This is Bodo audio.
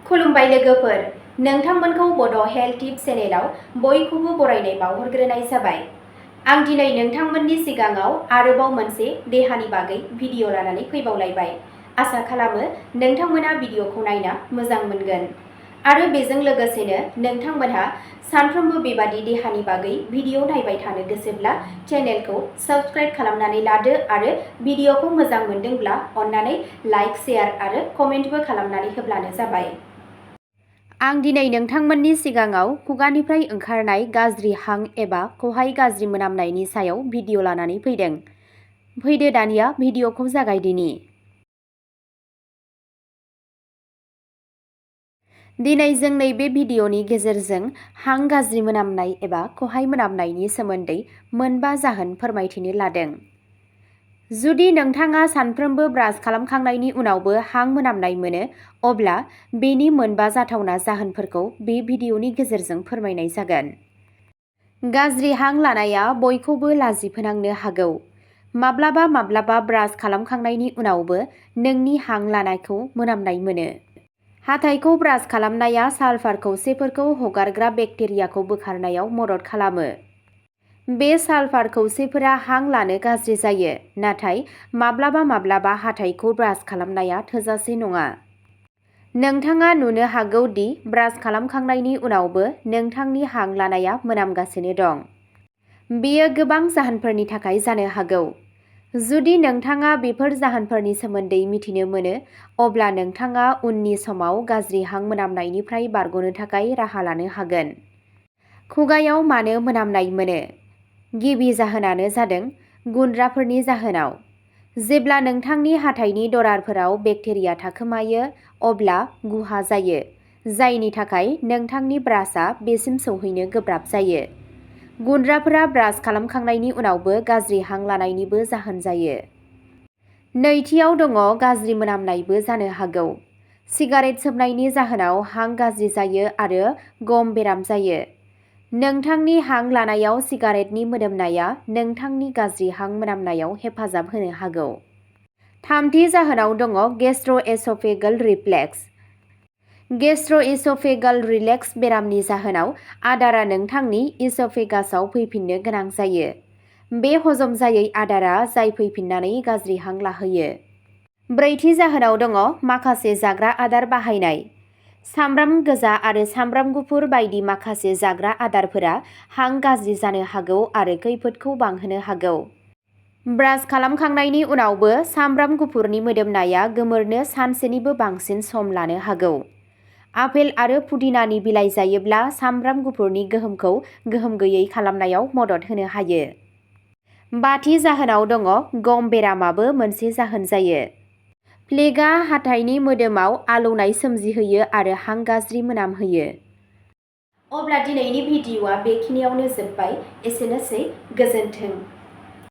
खुलुमबाय लोगोफोर, नोंथांमोनखौ बड' हेल्थ टिप चेनेलाव बयखौबो बरायनाय बावहरग्रोनाय जाबाय। आं दिनै नोंथांमोननि सिगाङाव आरोबाव मोनसे देहानि बागै भिडिअ लानानै फैबावलायबाय। आसा खालामो नोंथांमोना भिडिअखौ नायना मोजां मोनगोन आरो बेजों लोगोसेनो नोंथांमोनहा सानफ्रोमबो बेबादि देहानि बागै भिडिअ नायबाय थानो गोसोब्ला चेनेलखौ साबस्क्राइब खालामनानै लादो आरो भिडिअखौ मोजां मोनदोंब्ला अन्नानै लाइक, शेयार आरो कमेन्टबो खालामनानै होब्लानो जाबाय। आं दिनै नोंथांमोननि सिगाङाव खुगानिफ्राय ओंखारनाय गाज्रि हां एबा खहाय गाज्रि मोनामनायनि सायाव भिडिअ लानानै फैदों। फैदो दानिया भिडिअखौ जागायदिनि। दिनै जों नैबे भिडिअनि गेजेरजों हां गाज्रि मोनामनाय एबा खहाय मोनामनायनि सोमोन्दै मोनबा जाहोन फोरमायथिनो लादों। जुदि नोंथाङा सानफ्रोमबो ब्रास खालामखांनायनि उनावबो हां मोनामनाय मोनो, अब्ला बेनि मोनबा जाथावना जाहोनफोरखौ बे भिडिअनि गेजेरजों फोरमायनाय जागोन। गाज्रि हां लानाया बयखौबो लाजिफोनांनो हागौ। माब्लाबा ब्रास खालामखांनायनि उनावबो नोंनि हां लानायखौ मोनामनाय मोनो। हाथाइखौ ब्रास खालामनाया सालफार खौसेफोरखौ हगारग्रा बेक्टेरियाखौ बोखारनायाव मदद खालामो। बे सालफार खौसेफोरा हां लानो गाज्रि जायो, नाथाय माब्लाबा हाथाइखौ ब्रास खालामनाया थोजासे नङा। नोंथाङा नुनो हागौ दि ब्रास खालामखांनायनि उनावबो नोंथांनि हां लानाया मोनामगासिनो दं। बेयो गोबां जाहोनफोरनि थाखाय जानो हागौ। जुदि नोंथाङा बेफोर जाहोनफोरनि सोमोन्दै मिथिनो मोनो, अब्ला नोंथाङा उननि समाव गाज्रि हां मोनामनायनिफ्राय बारग'नो थाखाय राहा लानो हागोन। खुगायाव मानो मोनामनाय मोनो? गिबि जाहोनानो जादों गुन्द्राफोरनि जाहोनाव। जेब्ला नोंथांनि हाथाइनि दरारफोराव बेक्टेरिया थाखोमायो, अब्ला गुहा जायो, जायनि थाखाय नोंथांनि ब्रासआ बेसिम सौहैनो गोब्राब जायो। गुन्द्राफोरा ब्रास खालामखांनायनि उनावबो गाज्रि हां लानायनिबो जाहोन जायो। नैथियाव दङ गाज्रि मोनामनायबो जानो हागौ। सिगारेट सोबनायनि जाहोनाव हां गाज्रि जायो आरो गम बेराम जायो। नोंथांनि हां लानायाव सिगारेटनि मोदोमनाया नोंथांनि गाज्रि हां मोनामनायाव हेफाजाब होनो हागौ। थामथि जाहोनाव दङ गेस्ट्र'एस'फेगल रिफ्लेक्स। गेस्ट्र'एस'फेगल रिफ्लेक्स बेरामनि जाहोनाव आदारा नोंथांनि इस'फेगासआव फैफिननो गोनां जायो। बे हजम जायै आदारा जाय फैफिननानै गाज्रि हां लाहोयो। ब्रैथि जाहोनाव दङ माखासे जाग्रा आदार बाहायनाय। सामब्राम गोजा आरो सामब्राम गुफुर बायदि माखासे जाग्रा आदारफोरा हां गाज्रि जानो हागौ आरो खैफोदखौ बांहोनो हागौ। ब्रास खालामखांनायनि उनावबो सामब्राम गुफुरनि मोदोमनाया गोमोरनो सानसेनिबो बांसिन सम लानो हागौ। आपेल आरो पुदिनानि बिलाइ जायोब्ला सामब्राम गुफुरनि गोहोमखौ गोहोम गैयै खालामनायाव मदद होनो हायो। बाथि जाहोनाव दङ गम बेरामाबो मोनसे जाहोन जायो। प्लेगआ हाथाइनि मोदोमाव आलौनाय सोमजिहोयो आरो हां गाज्रि मोनामहोयो। अब्ला दिनैनि भिडिअआ बेखिनियावनो जोब्बाय। एसेनोसै, गोजोन्थों।